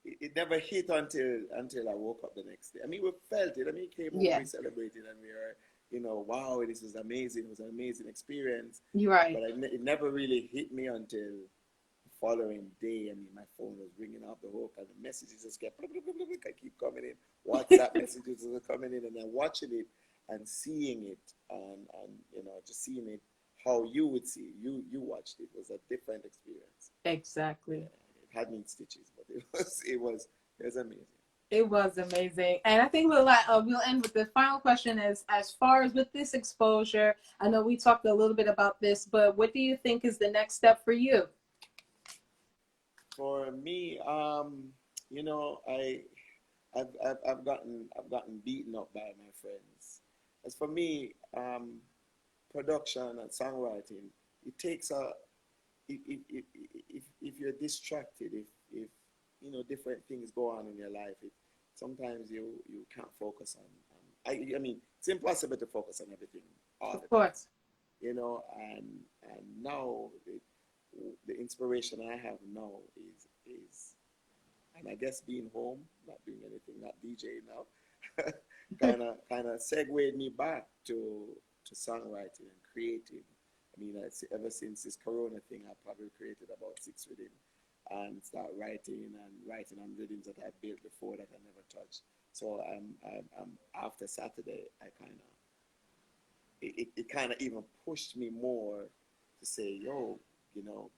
it never hit until I woke up the next day. I mean, we felt it. I mean, we came home, Yeah, we celebrated, and we were, you know, wow, this was amazing. It was an amazing experience. you're right. But it never really hit me until the following day. I mean, my phone was ringing off the hook, and the messages just kept, I keep coming in. WhatsApp messages are coming in, and then watching it and seeing it, and you know, just seeing it how you would see it. You watched it. It was a different experience. Yeah, Exactly. it had me in stitches, but it was amazing. It was amazing, and I think we'll end with the final question. As far as with this exposure, I know we talked a little bit about this, but what do you think is the next step for you? For me, you know, I've gotten beaten up by my friends. As for me, production and songwriting, it takes a if you're distracted, if you know different things go on in your life, sometimes you can't focus I mean, it's impossible to focus on everything all Of the time, course, you know. And now the inspiration I have now is and I guess being home, not doing anything, not DJing now, kind of segued me back to songwriting and creating. I mean, ever since this Corona thing, I probably created about 6 within and start writing on rhythms that I built before that I never touched. So after Saturday, I kind of it kind of even pushed me more to say, yo,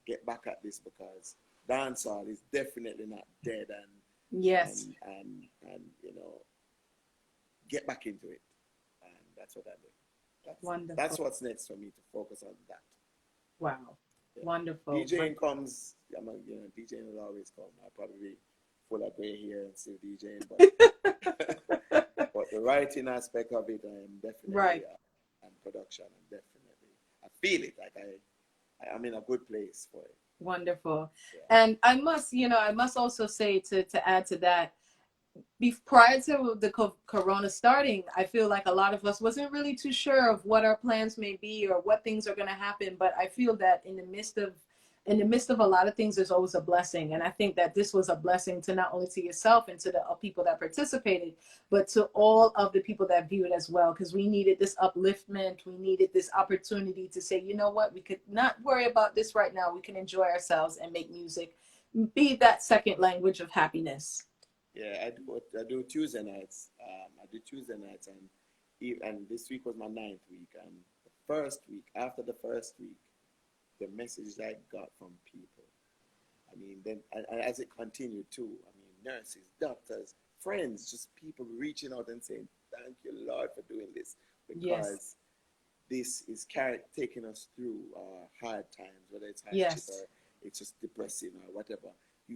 get back at this, because dancehall is definitely not dead, Yes. and get back into it, and that's what I do. That's Wonderful. what's next for me, to focus on that. Wow. Yeah. Wonderful. DJing comes, DJing will always come. I'll probably be full of gray hair and still DJing, but the writing aspect of it, I am definitely, Right. and production, I'm definitely, I feel it, like I'm in a good place for it. Wonderful. Yeah. And I must also say, to add to that, prior to the corona starting, I feel like a lot of us wasn't really too sure of what our plans may be or what things are going to happen. But I feel that in the midst of a lot of things, there's always a blessing. And I think that this was a blessing to not only to yourself and to the people that participated, but to all of the people that viewed as well, because we needed this upliftment. We needed this opportunity to say, you know what, we could not worry about this right now. We can enjoy ourselves and make music, be that second language of happiness. Yeah, I do Tuesday nights. And this week was my 9th week. And the first week, after the first week, the messages I got from people, I mean, then and as it continued too, I mean, nurses, doctors, friends, just people reaching out and saying, "Thank you, Lord, for doing this," Yes. because this is taking us through hard times, whether it's hardship Yes. or it's just depressing or whatever. I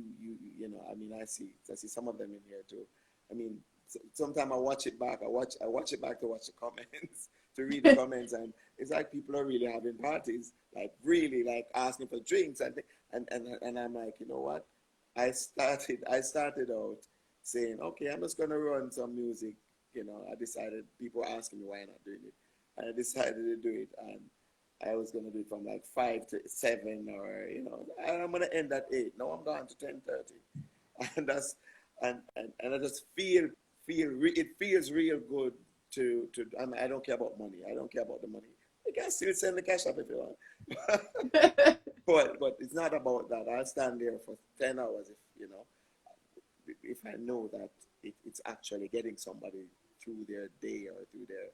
mean, I see some of them in here too. I mean, sometimes I watch it back. I watch it back to watch the comments, to read the comments, and it's like people are really having parties, like really like asking for drinks, and I'm like, you know what? I started out saying, okay, I'm just gonna run some music. I decided, people were asking me why I'm not doing it, and I decided to do it, and I was gonna do it from like 5 to 7, or I'm gonna end at 8. Now I'm going to 10:30, and that's and I just it feels real good to. I don't care about money. I don't care about the money. You can still send the cash up if you want, but it's not about that. I'll stand there for 10 hours if I know that it's actually getting somebody through their day or through their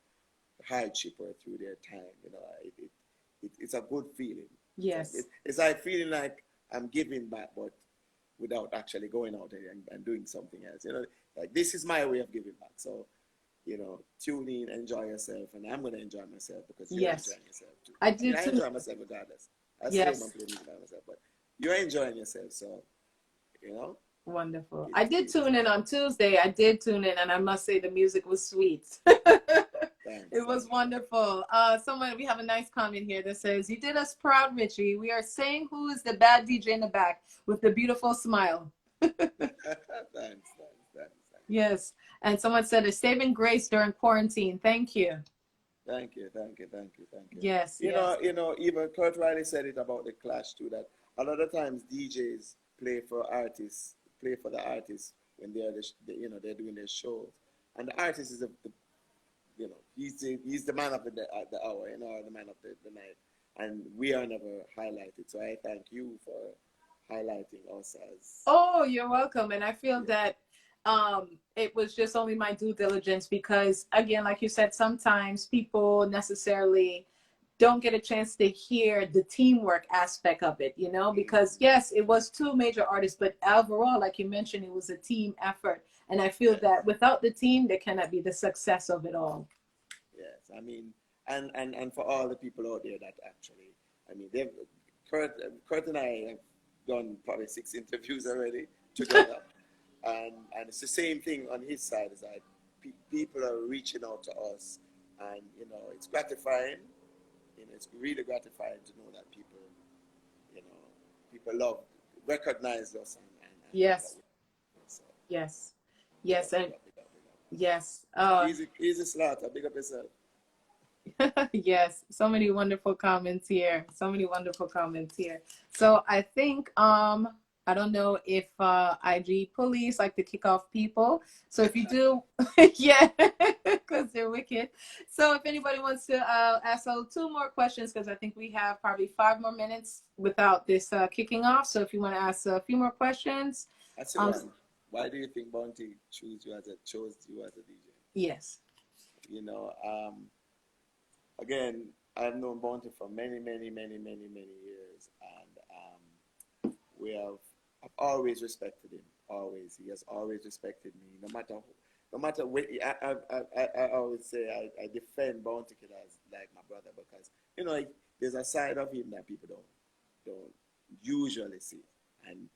hardship or through their time. It's a good feeling. Yes. It's like feeling like I'm giving back, but without actually going out there and doing something else. Like, this is my way of giving back. So, tune in, enjoy yourself, and I'm going to enjoy myself because you're Yes. enjoying yourself too. I I mean, did I too. enjoy myself regardless. I still Yes. want to play music by myself, but you're enjoying yourself, so, you know. Wonderful. I did tune in on Tuesday. I did tune in, and I must say the music was sweet. It was wonderful. We have a nice comment here that says, "You did us proud, Richie. We are saying who is the bad DJ in the back with the beautiful smile." Thanks. Yes. And someone said, "A saving grace during quarantine." Thank you. Thank you. Yes. Yes. Even Kurt Riley said it about the Clash too, that a lot of times DJs play for the artists when they're doing their shows, and the artist is he's the man of the hour, or the man of the night, and we are never highlighted. So I thank you for highlighting us as. Oh, you're welcome. And I feel Yeah. that it was just only my due diligence because, again, like you said, sometimes people necessarily don't get a chance to hear the teamwork aspect of it, because yes, it was two major artists, but overall, like you mentioned, it was a team effort. And I feel Yes. that without the team, there cannot be the success of it all. Yes, I mean, and for all the people out there that actually, I mean, Kurt and I have done probably 6 interviews already together, and it's the same thing on his side. Is like people are reaching out to us, and it's gratifying. It's really gratifying to know that you know, people recognize us, and love what Yes, we do. So yes, big yes, up, big and up, big up, big up. yes. Easy slaughter, big up yourself. Yes, so many wonderful comments here. So many wonderful comments here. So I think I don't know if IG police like to kick off people. So if you do, yeah, because they're You're wicked. So if anybody wants to ask 2 more questions, because I think we have probably 5 more minutes without this kicking off. So if you want to ask a few more questions. That's the one. Why do you think Bounty chose you as a DJ? Yes. You know, again, I've known Bounty for many, many, many, many, many years, and I've always respected him. Always, he has always respected me. No matter what. I always say I defend Bounty Killer as like my brother because there's a side of him that people don't usually see, and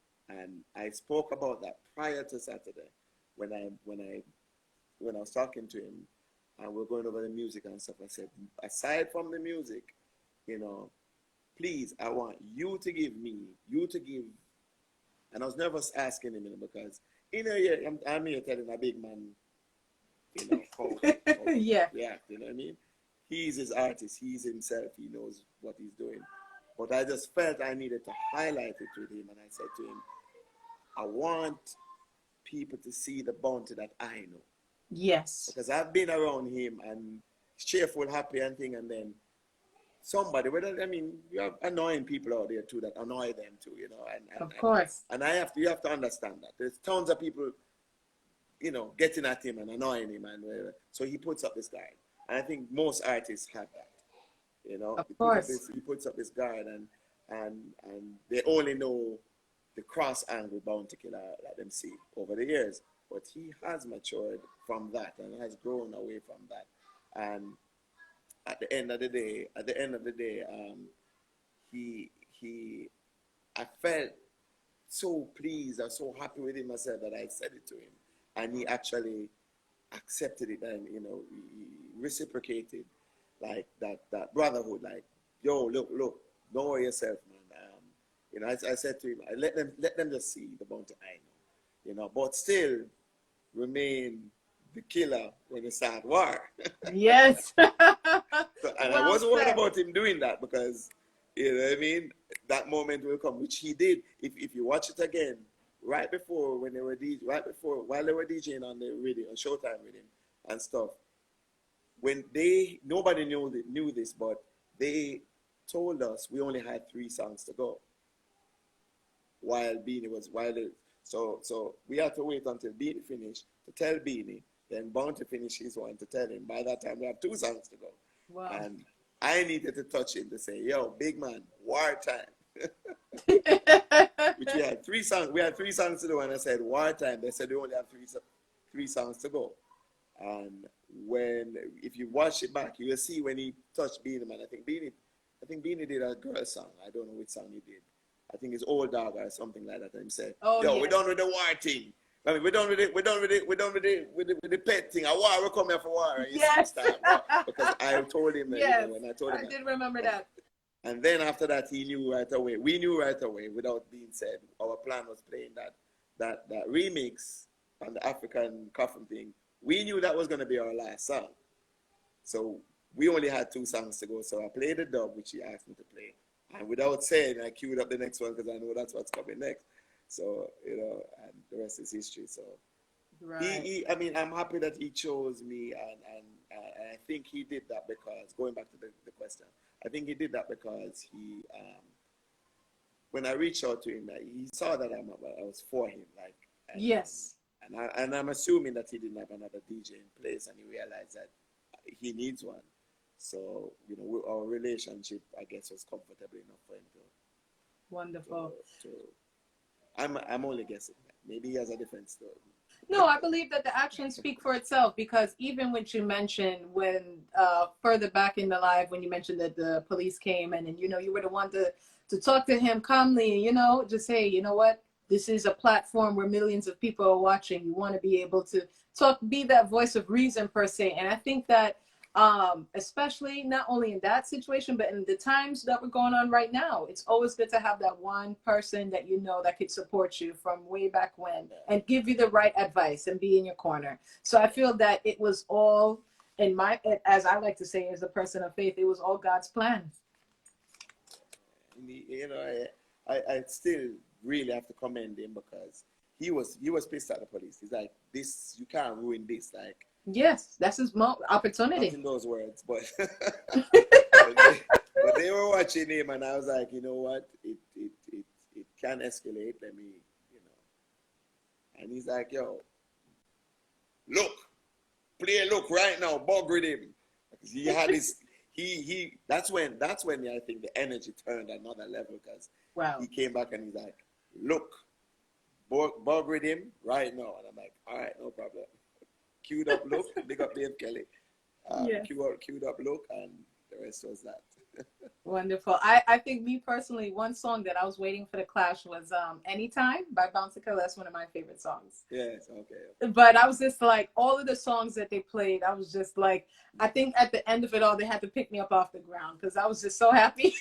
I spoke about that prior to Saturday when I was talking to him and we're going over the music and stuff. I said, aside from the music, please, I want you to give, and I was nervous asking him because I'm here telling a big man, yeah, you know what I mean? He's his artist, he's himself, he knows what he's doing. But I just felt I needed to highlight it with him, and I said to him, I want people to see the Bounty that I know. Yes. Because I've been around him and cheerful, happy and thing, and then somebody, you have annoying people out there too that annoy them too, of course. And you have to understand that. There's tons of people, getting at him and annoying him and whatever. So he puts up this guard. And I think most artists have that. Of course. He puts up this guard and they only know the cross angle Bounty Killer let them see over the years. But he has matured from that and has grown away from that. And at the end of the day, I felt so pleased and so happy with him myself that I said it to him, and he actually accepted it and he reciprocated like that brotherhood, like, yo, look, know yourself, man. I said to him, let them just see the Bounty I know, but still remain the killer when you start war. Yes. And I wasn't worried about him doing that because, that moment will come, which he did. If you watch it again, while they were DJing on the radio, on Showtime with him and stuff, nobody knew this, but they told us we only had 3 songs to go. So we had to wait until Beenie finished to tell Beenie, then Bounty finished his one to tell him. By that time, we have 2 songs to go. Wow. And I needed to touch him to say, yo, big man, wartime. Which we had 3 songs. We had 3 songs to do, and I said, wartime. They said we only have 3 songs to go. And if you watch it back, you will see when he touched Beenie Man. I think Beenie did a girl song. I don't know which song he did. I think it's Old Dog or something like that. And he said, yo, yes, we're done with the war thing. We're done with it. We're done with the pet thing. A war, we're coming for war. And yes. Because I told him that, yes. When I told him I did remember that. And then after that, he knew right away. We knew right away, without being said. Our plan was playing that remix on the African coffin thing. We knew that was going to be our last song. So we only had 2 songs to go. So I played the dub, which he asked me to play. And without saying, I queued up the next one because I know that's what's coming next. So, and the rest is history. So, right. I'm happy that he chose me, and I think he did that because, going back to the question, I think he did that because when I reached out to him, he saw that I was for him, yes. And I'm assuming that he didn't have another DJ in place, and he realized that he needs one. So, our relationship, I guess, was comfortable enough for him to. Wonderful. I'm only guessing. Maybe he has a different story. No, I believe that the actions speak for itself, because even when you mentioned further back in the live, when you mentioned that the police came and you were the one to talk to him calmly, just say, you know what, this is a platform where millions of people are watching. You want to be able to be that voice of reason per se. And I think that especially not only in that situation, but in the times that we're going on right now, it's always good to have that one person that that could support you from way back when and give you the right advice and be in your corner. So I feel that it was all as I like to say, as a person of faith, it was all God's plan. I still really have to commend him because he was pissed at the police. He's like, this, you can't ruin this. Like, Yes, that's his Not opportunity. in those words, but but they were watching him, and I was like, you know what, it can escalate. Let me, you know. And he's like, yo, look, play, look right now, bug with him. He had this. He. That's when I think the energy turned another level because he Wow. came back and he's like, look, bug with him right now, and I'm like, all right, no problem. Queued up, look, big up Dave Kelly. Yeah. Queued up, look, and the rest was that. Wonderful. I think me personally, one song that I was waiting for the clash was Anytime by Bountica. That's one of my favorite songs. Yes, okay. But I was just like, all of the songs that they played, I was just like, I think at the end of it all, they had to pick me up off the ground because I was just so happy.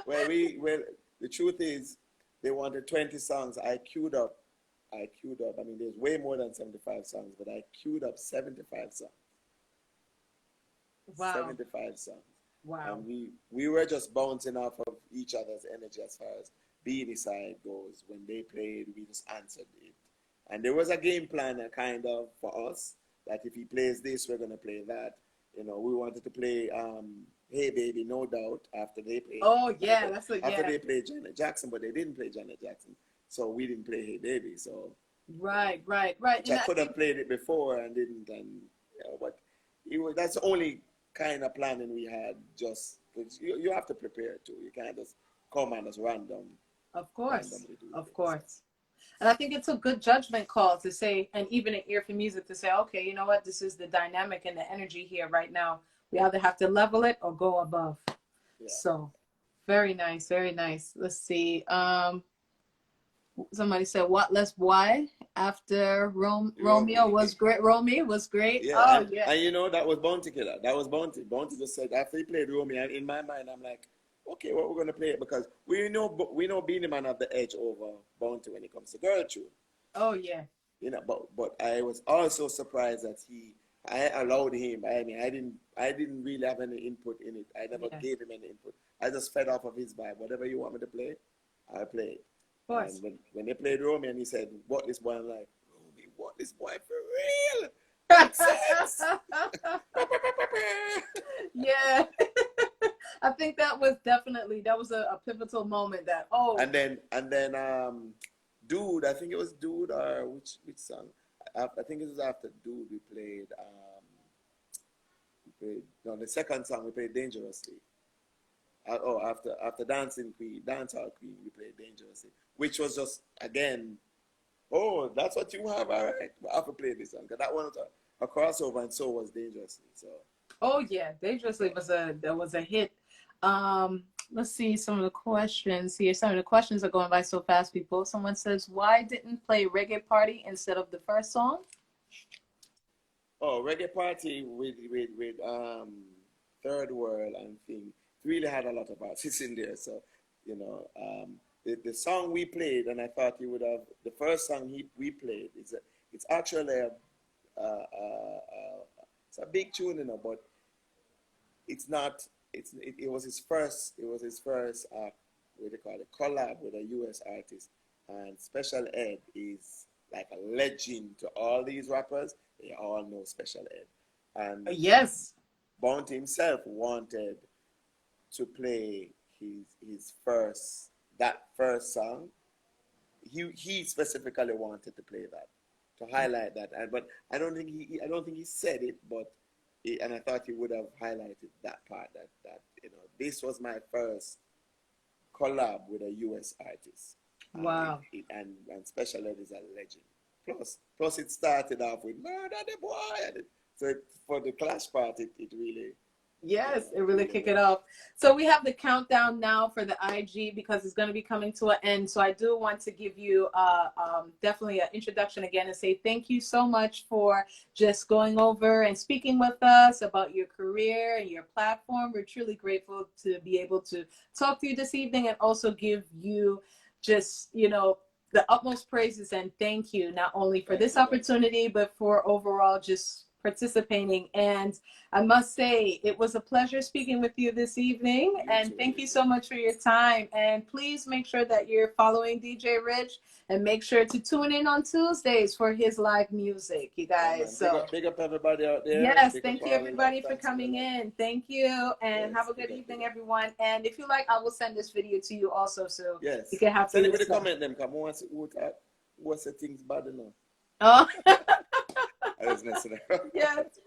Well, the truth is, they wanted 20 songs. I queued up. I mean, there's way more than 75 songs, but I queued up 75 songs. Wow. 75 songs. Wow. And we were just bouncing off of each other's energy as far as Beenie side goes. When they played, we just answered it. And there was a game plan kind of for us that if he plays this, we're gonna play that. You know, we wanted to play Hey Baby, no doubt, Oh, yeah. That's a, after yeah. they played Janet Jackson, but they didn't play Janet Jackson. So we didn't play Hey Baby. So Right, right, right. which And I I could have think, played it before and didn't, and but that's the only kind of planning we had. Just you have to prepare too. You can't just come and just of course, randomly do of things. So. course. And I think it's a good judgment call to say, and even an ear for music to say, okay, you know what, this is the dynamic and the energy here right now. We either have to level it or go above. Yeah. So very nice, very nice. Let's see. Somebody said what less why after Romeo Romy. was great. Romeo was great. Yeah, Oh yeah. and you know that was Bounty Killer. That was Bounty. Bounty just said after he played Romy, and in my mind I'm like, okay, what we're gonna play it because we know Beenie Man have the edge over Bounty when it comes to girl tune. Oh yeah. You know, but I was also surprised that I allowed him. I mean, I didn't really have any input in it. I never Yeah. Of gave him any input. I just fed off of his vibe. Whatever you want me to play, I play it. And course. when they played Romy and he said, "What this boy?" I'm like, "Romy, what this boy for real? Nonsense." Yeah. I think that was definitely that was a pivotal moment that oh and then Dude, I think it was Dude or which song? I think it was after Dude we played no, the second song we played Dangerously. After Dancehall Queen, we played Dangerously, which was just again, oh, that's what you have, all right. But I have to play this song because that one was a crossover, and so was Dangerously. So oh yeah, Dangerously was a hit. Let's see some of the questions here. Some of the questions are going by so fast, people. Someone says, why didn't play Reggae Party instead of the first song? oh, Reggae Party with Third World and thing really had a lot of artists in there. So you know, the song we played, and I thought you would have the first song we played. It's actually it's a big tune, you know, but it's not. It was his first. It was his first. What do you call it? Collab with a U.S. artist, and Special Ed is like a legend to all these rappers. They all know Special Ed, and Yes. Bounty himself wanted to play his first that first song. He specifically wanted to play that to highlight that, but I don't think he said it, but and I thought he would have highlighted that part that this was my first collab with a U.S. artist, and Wow. and Special Ed is a legend. Plus it started off with Murder the Boy, so for the Clash part, it really, Yes, it it really really kick it worked. off. So we have the countdown now for the IG because it's going to be coming to an end. So I do want to give you definitely an introduction again and say thank you so much for just going over and speaking with us about your career and your platform. We're truly grateful to be able to talk to you this evening and also give you just, the utmost praises and thank you not only for Thank this you very much. opportunity, but for overall just participating. And I must say, it was a pleasure speaking with you this evening. You And too, thank you Richie. so much for your time. And please make sure that you're following DJ Rich, and make sure to tune in on Tuesdays for his live music, you Yeah, guys. man. So Big up everybody out there. yes, Big up thank you all the love. everybody for Thanks for the coming love. in. Thank you, and have Yes, a good big evening, up. everyone. And if you like, I will send this video to you also, so you Yes. can have to Send it with the listen. comment them. Come on, what's the things bad enough? Oh, I was messing around. yes.